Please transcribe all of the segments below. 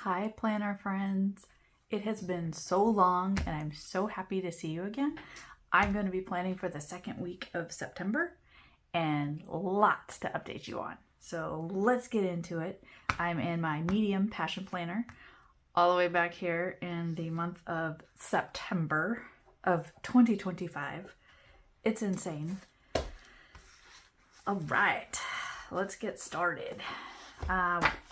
Hi, planner friends. It has been so long and I'm so happy to see you again. I'm going to be planning for the second week of September and lots to update you on. So let's get into it. I'm in my medium passion planner all the way back here in the month of September of 2025. It's insane. All right, let's get started.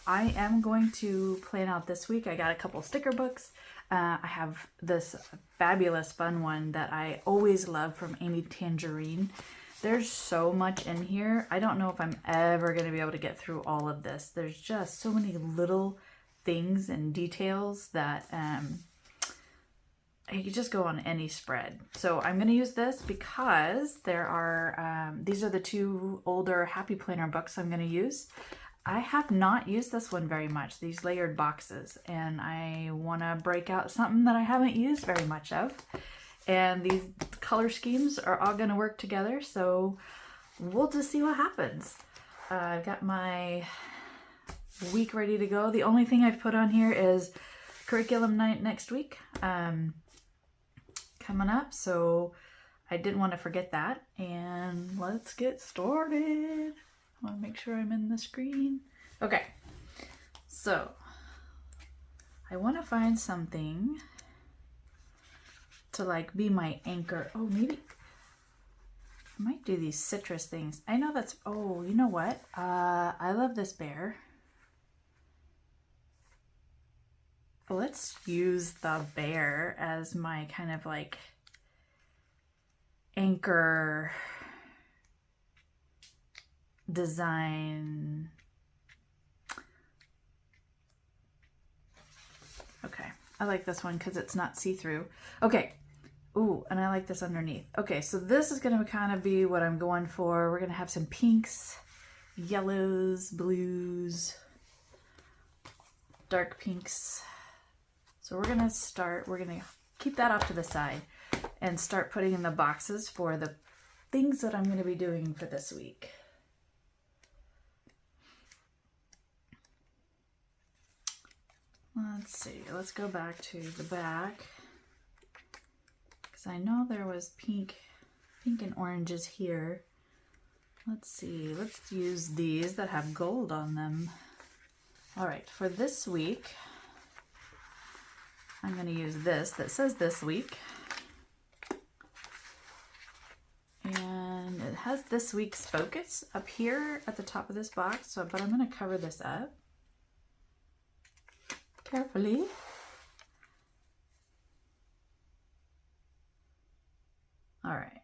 I am going to plan out this week. I got a couple sticker books. I have this fabulous fun one that I always love from Amy Tangerine. There's so much in here. I don't know if I'm ever going to be able to get through all of this. There's just so many little things and details that you could just go on any spread. So I'm going to use this because there are, these are the two older Happy Planner books I'm going to use. I have not used this one very much, these layered boxes, and I want to break out something that I haven't used very much of. And these color schemes are all going to work together, so we'll just see what happens. I've got my week ready to go. The only thing I've put on here is curriculum night next week coming up, so I didn't want to forget that. And let's get started. I want to make sure I'm in the screen. Okay, so I want to find something to like be my anchor. Oh, maybe I might do these citrus things. I know that's, oh, you know what? I love this bear. Let's use the bear as my kind of like anchor design. Okay, I like this one because it's not see-through. Okay, ooh, and I like this underneath. Okay, so this is going to kind of be what I'm going for. We're going to have some pinks, yellows, blues, dark pinks. So we're going to keep that off to the side and start putting in the boxes for the things that I'm going to be doing for this week. Let's see, let's go back to the back, because I know there was pink and oranges here. Let's see, let's use these that have gold on them. All right, for this week, I'm going to use this that says this week. And it has this week's focus up here at the top of this box, but I'm going to cover this up carefully. All right.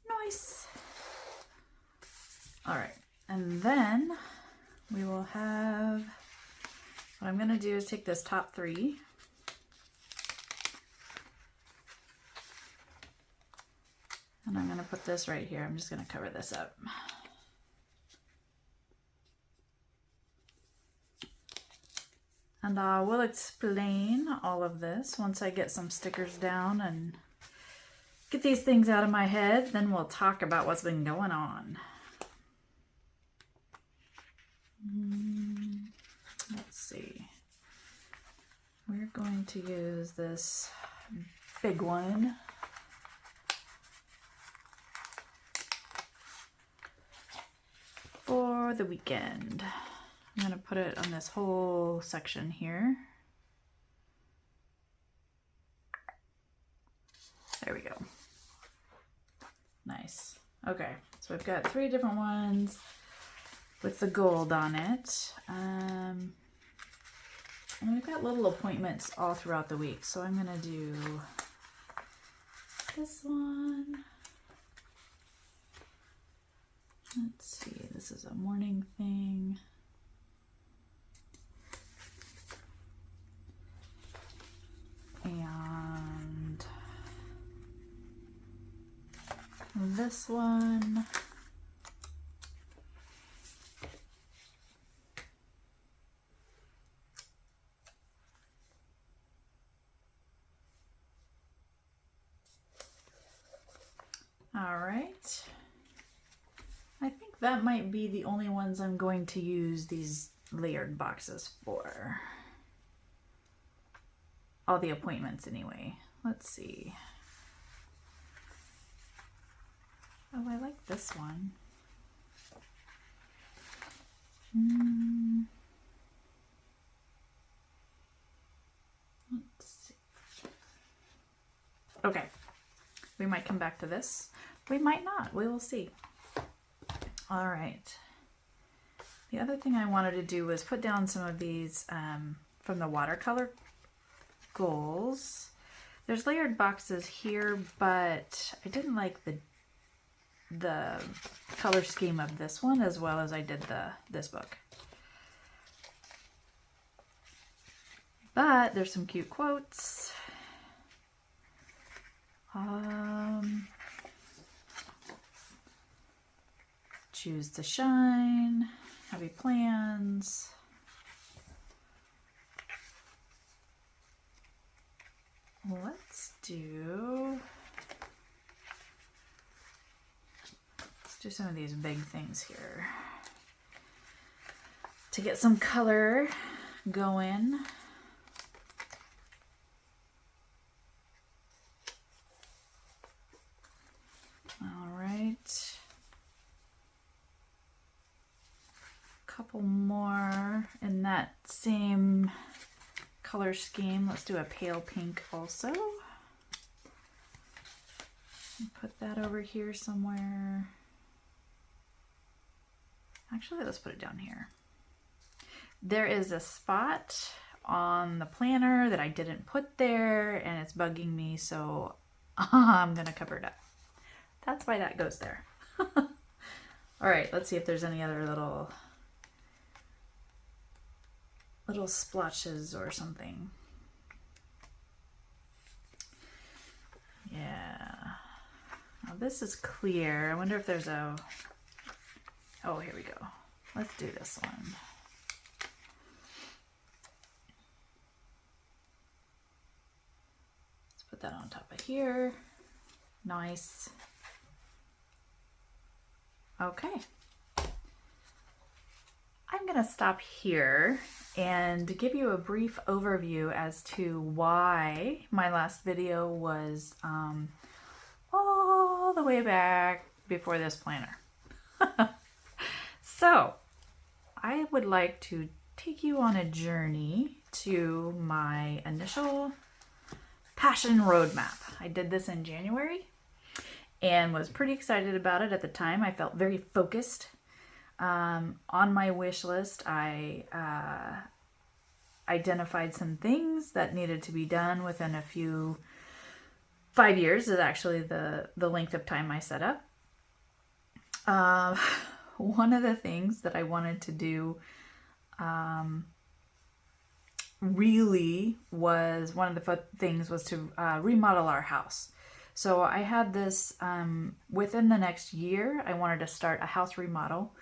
Nice. All right. And then we will have, what I'm going to do is take this top three and I'm going to put this right here. I'm just going to cover this up. And we'll explain all of this once I get some stickers down and get these things out of my head. Then we'll talk about what's been going on. Let's see. We're going to use this big one. For the weekend. I'm going to put it on this whole section here. There we go. Nice. Okay, so I've got three different ones with the gold on it. And we've got little appointments all throughout the week. So I'm going to do this one. Let's see, this is a morning thing. And this one. All right. I think that might be the only ones I'm going to use these layered boxes for. All the appointments anyway. Let's see. Oh, I like this one. Let's see. Okay. We might come back to this. We might not. We will see. All right. The other thing I wanted to do was put down some of these from the watercolor goals. There's layered boxes here, but I didn't like the color scheme of this one as well as I did this book. But there's some cute quotes. Choose to shine. Happy plans. Let's do some of these big things here to get some color going. All right. Couple more in that same color scheme. Let's do a pale pink also. Put that over here somewhere. Actually, let's put it down here. There is a spot on the planner that I didn't put there and it's bugging me, so I'm gonna cover it up. That's why that goes there. All right, let's see if there's any other little splotches or something. Yeah. Now this is clear. I wonder if there's a... Oh, here we go. Let's do this one. Let's put that on top of here. Nice. Okay. I'm going to stop here and give you a brief overview as to why my last video was all the way back before this planner. So, I would like to take you on a journey to my initial passion roadmap. I did this in January and was pretty excited about it at the time. I felt very focused. On my wish list, I identified some things that needed to be done within 5 years is actually the length of time I set up. One of the things that I wanted to do really was, one of the things was to remodel our house. So I had this, within the next year, I wanted to start a house remodel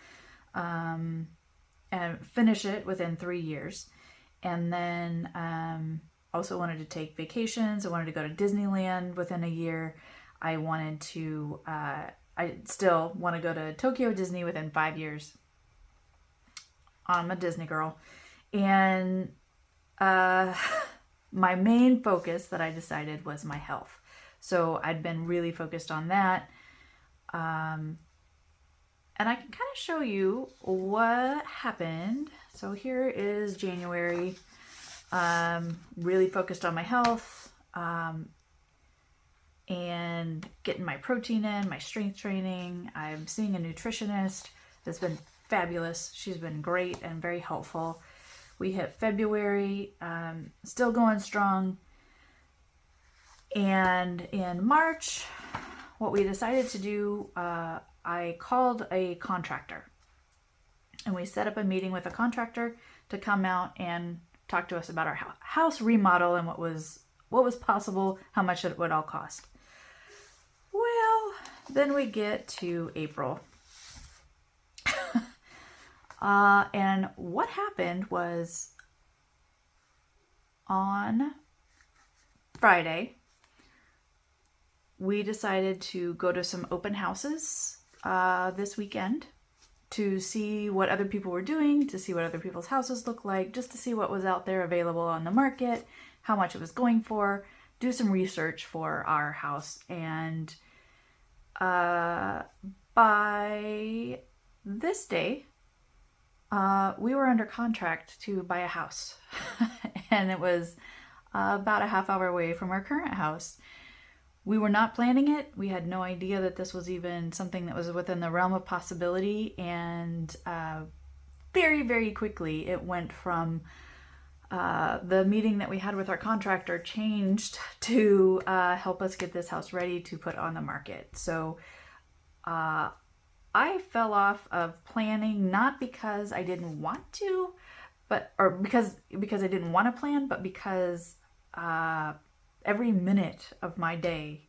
and finish it within 3 years. And then also wanted to take vacations. I wanted to go to Disneyland within a year. I wanted to, I still want to go to Tokyo Disney within 5 years. I'm a Disney girl. And my main focus that I decided was my health. So I'd been really focused on that. And I can kind of show you what happened. So here is January. Really focused on my health. And getting my protein in, my strength training. I'm seeing a nutritionist that's been fabulous. She's been great and very helpful. We hit February, still going strong. And in March, what we decided to do, I called a contractor. And we set up a meeting with a contractor to come out and talk to us about our house remodel and what was possible, how much it would all cost. Well, then we get to April. And what happened was on Friday, we decided to go to some open houses this weekend to see what other people were doing, to see what other people's houses look like, just to see what was out there available on the market, how much it was going for, do some research for our house. And by this day, we were under contract to buy a house. And it was about a half hour away from our current house. We were not planning it. We had no idea that this was even something that was within the realm of possibility. And very, very quickly, it went from the meeting that we had with our contractor changed to help us get this house ready to put on the market. So I fell off of planning, not because I didn't want to, or because I didn't want to plan, but because every minute of my day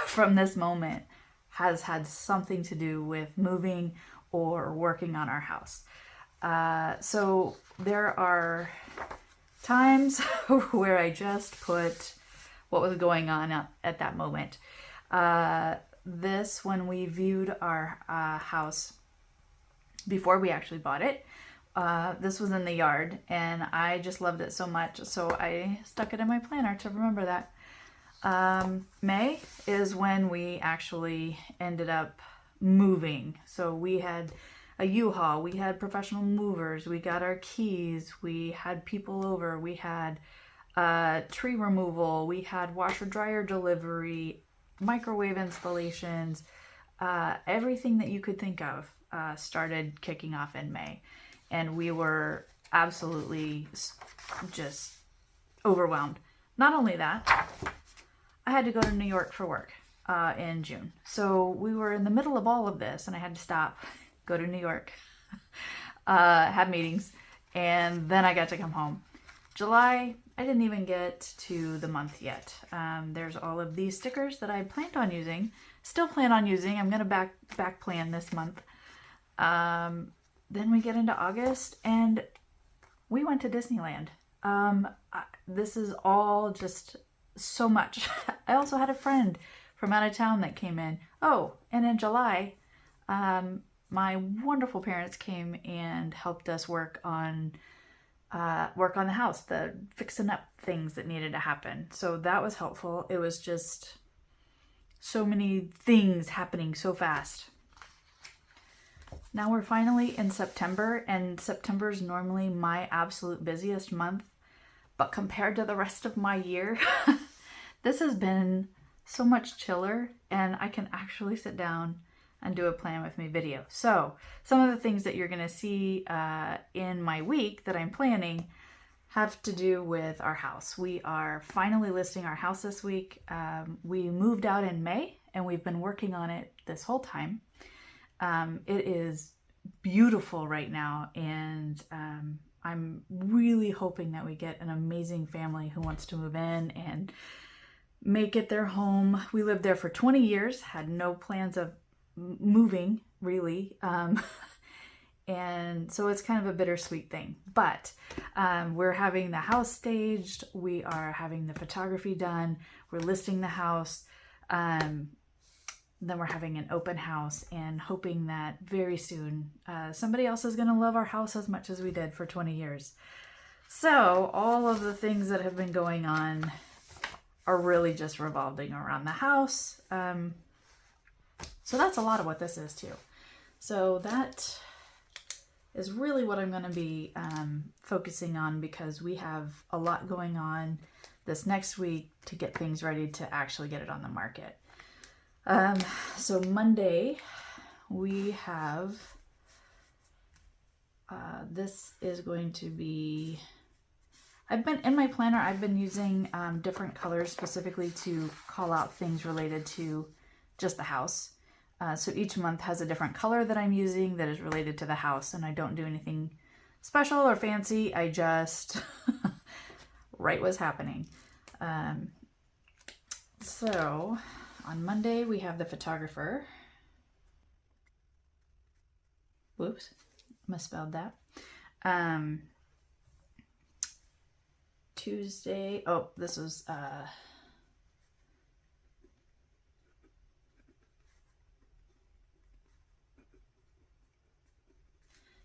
from this moment has had something to do with moving or working on our house. So there are times where I just put what was going on at that moment. When we viewed our house before we actually bought it, this was in the yard, and I just loved it so much, so I stuck it in my planner to remember that. May is when we actually ended up moving. So we had a U-Haul, we had professional movers, we got our keys, we had people over, we had tree removal, we had washer dryer delivery, microwave installations, everything that you could think of started kicking off in May. And we were absolutely just overwhelmed. Not only that, I had to go to New York for work in June. So we were in the middle of all of this, and I had to stop, go to New York, have meetings, and then I got to come home. July, I didn't even get to the month yet. There's all of these stickers that I planned on using, still plan on using. I'm going to back plan this month. Then we get into August, and we went to Disneyland. This is all just so much. I also had a friend from out of town that came in. Oh, and in July, my wonderful parents came and helped us work on the house, the fixing up things that needed to happen. So that was helpful. It was just so many things happening so fast. Now we're finally in September, and September is normally my absolute busiest month. But compared to the rest of my year, this has been so much chiller, and I can actually sit down and do a plan with me video. So some of the things that you're going to see in my week that I'm planning have to do with our house. We are finally listing our house this week. We moved out in May, and we've been working on it this whole time. It is beautiful right now, and I'm really hoping that we get an amazing family who wants to move in and make it their home. We lived there for 20 years, had no plans of moving, really. And so it's kind of a bittersweet thing. But we're having the house staged. We are having the photography done. We're listing the house. Then we're having an open house, and hoping that very soon somebody else is going to love our house as much as we did for 20 years. So all of the things that have been going on are really just revolving around the house. So that's a lot of what this is too. So that is really what I'm going to be focusing on, because we have a lot going on this next week to get things ready to actually get it on the market. So Monday we have, this is going to be, in my planner, I've been using different colors specifically to call out things related to just the house. So each month has a different color that I'm using that is related to the house, and I don't do anything special or fancy. I just write what's happening. So on Monday, we have the photographer. Whoops, misspelled that. Tuesday, this was,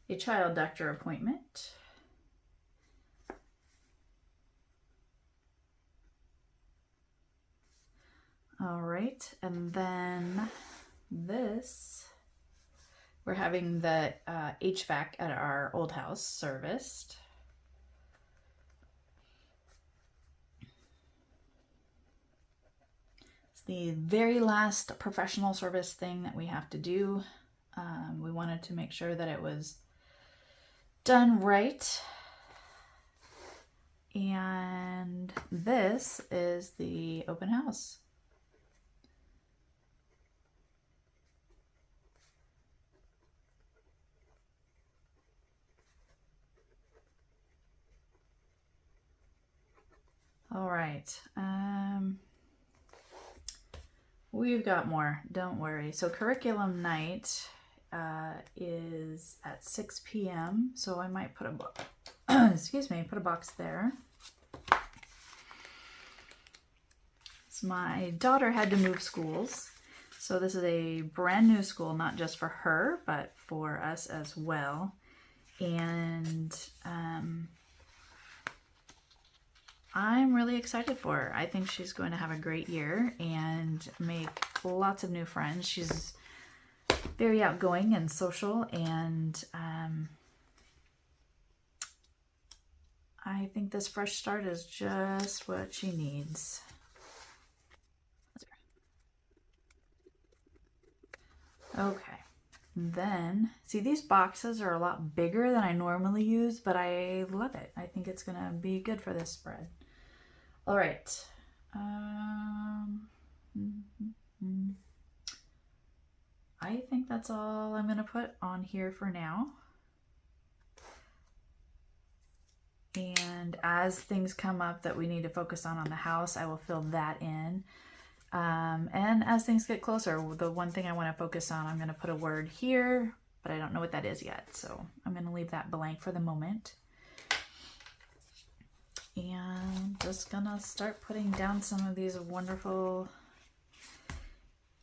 a child doctor appointment. All right, and then this, we're having the HVAC at our old house serviced. It's the very last professional service thing that we have to do. We wanted to make sure that it was done right. And this is the open house. All right. We've got more, don't worry. So curriculum night is at 6 p.m. So I might put a excuse me, put a box there. So my daughter had to move schools. So this is a brand new school, not just for her, but for us as well. And I'm really excited for her. I think she's going to have a great year and make lots of new friends. She's very outgoing and social, and I think this fresh start is just what she needs. Okay, then, see, these boxes are a lot bigger than I normally use, but I love it. I think it's gonna be good for this spread. All right. I think that's all I'm gonna put on here for now. And as things come up that we need to focus on the house, I will fill that in. And as things get closer, the one thing I want to focus on, I'm going to put a word here, but I don't know what that is yet. So I'm going to leave that blank for the moment. And just going to start putting down some of these wonderful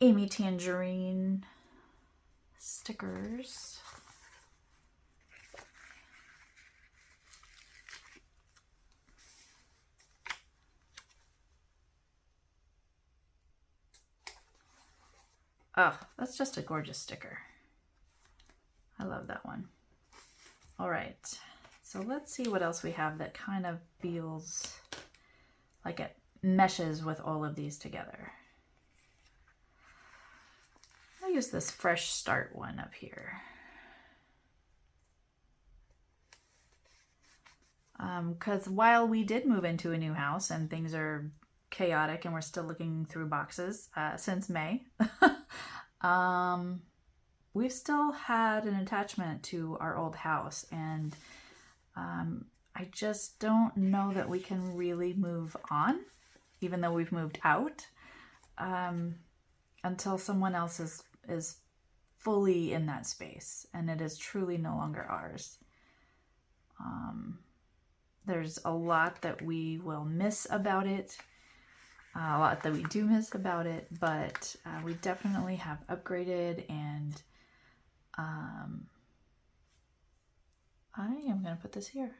Amy Tangerine stickers. Oh, that's just a gorgeous sticker. I love that one. All right, so let's see what else we have that kind of feels like it meshes with all of these together. I'll use this fresh start one up here. Because while we did move into a new house and things are chaotic and we're still looking through boxes since May, we've still had an attachment to our old house, and I just don't know that we can really move on, even though we've moved out, until someone else is fully in that space and it is truly no longer ours. There's a lot that we will miss about it, a lot that we do miss about it, but we definitely have upgraded, and I am going to put this here.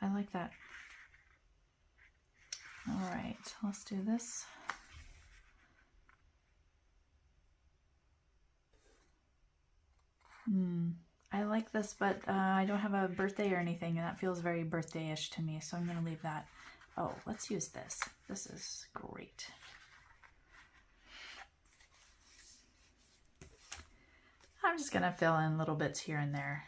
I like that. All right, let's do this. I like this, but I don't have a birthday or anything, and that feels very birthday-ish to me, so I'm going to leave that. Oh, let's use this. This is great. I'm just going to fill in little bits here and there.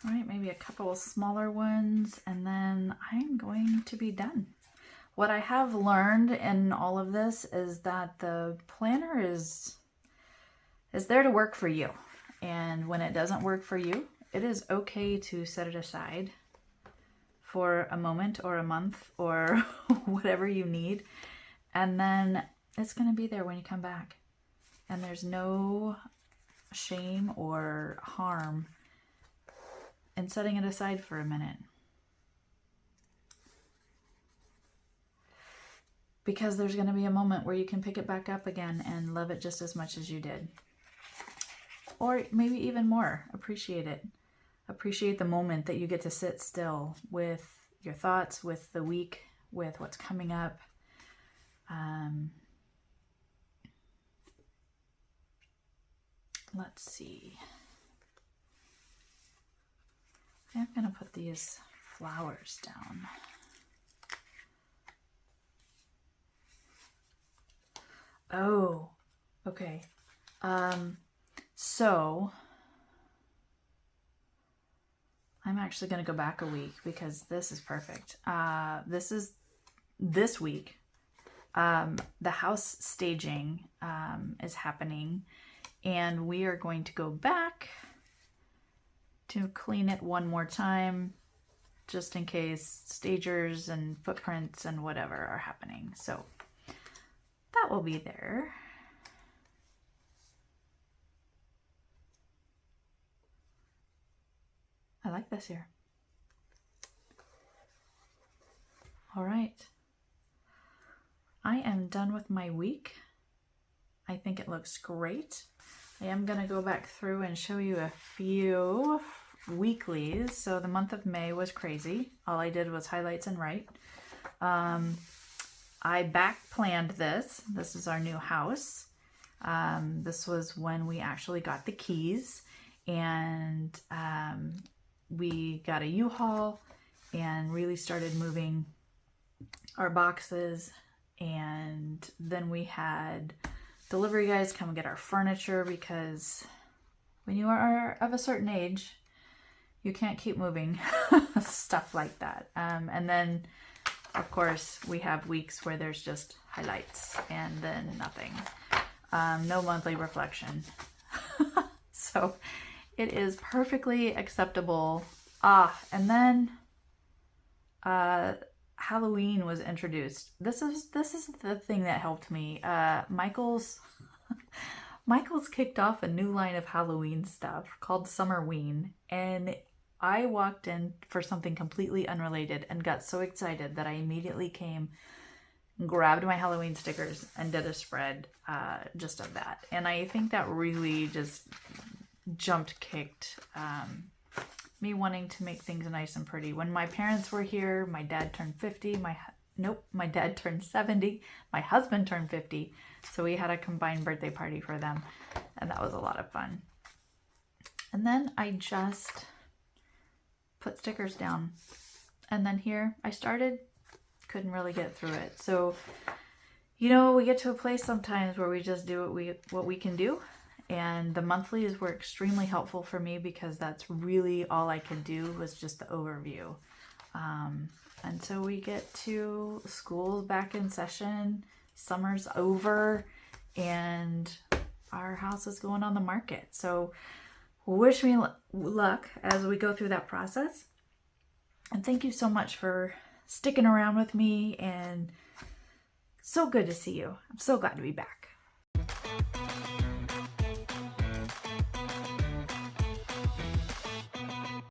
All right, maybe a couple of smaller ones, and then I'm going to be done. What I have learned in all of this is that the planner is there to work for you. And when it doesn't work for you, it is okay to set it aside for a moment or a month or whatever you need. And then it's going to be there when you come back. And there's no shame or harm in setting it aside for a minute. Because there's going to be a moment where you can pick it back up again and love it just as much as you did. Or maybe even more. Appreciate it. Appreciate the moment that you get to sit still with your thoughts, with the week, with what's coming up. Let's see. I'm going to put these flowers down. Oh, okay. So I'm actually going to go back a week because this is perfect. This week. The house staging is happening, and we are going to go back to clean it one more time, just in case stagers and footprints and whatever are happening. So that will be there. I like this here. All right. I am done with my week. I think it looks great. I am going to go back through and show you a few weeklies. So the month of May was crazy. All I did was highlights and write. I back planned this. This is our new house. This was when we actually got the keys, and we got a U-Haul and really started moving our boxes. And then we had delivery guys come get our furniture, because when you are of a certain age, you can't keep moving stuff like that. And then, of course, we have weeks where there's just highlights and then nothing. No monthly reflection. So it is perfectly acceptable. And then Halloween was introduced. This is the thing that helped me. Michael's kicked off a new line of Halloween stuff called Summerween, and I walked in for something completely unrelated and got so excited that I immediately came, grabbed my Halloween stickers, and did a spread just of that. And I think that really just kicked me wanting to make things nice and pretty. When my parents were here, my dad turned 50. My dad turned 70. My husband turned 50. So we had a combined birthday party for them, and that was a lot of fun. And then I just put stickers down. And then here I started, couldn't really get through it. So, you know, we get to a place sometimes where we just do what we can do. And the monthlies were extremely helpful for me, because that's really all I could do was just the overview. And so we get to school back in session, summer's over, and our house is going on the market. So wish me luck as we go through that process. And thank you so much for sticking around with me, and so good to see you. I'm so glad to be back.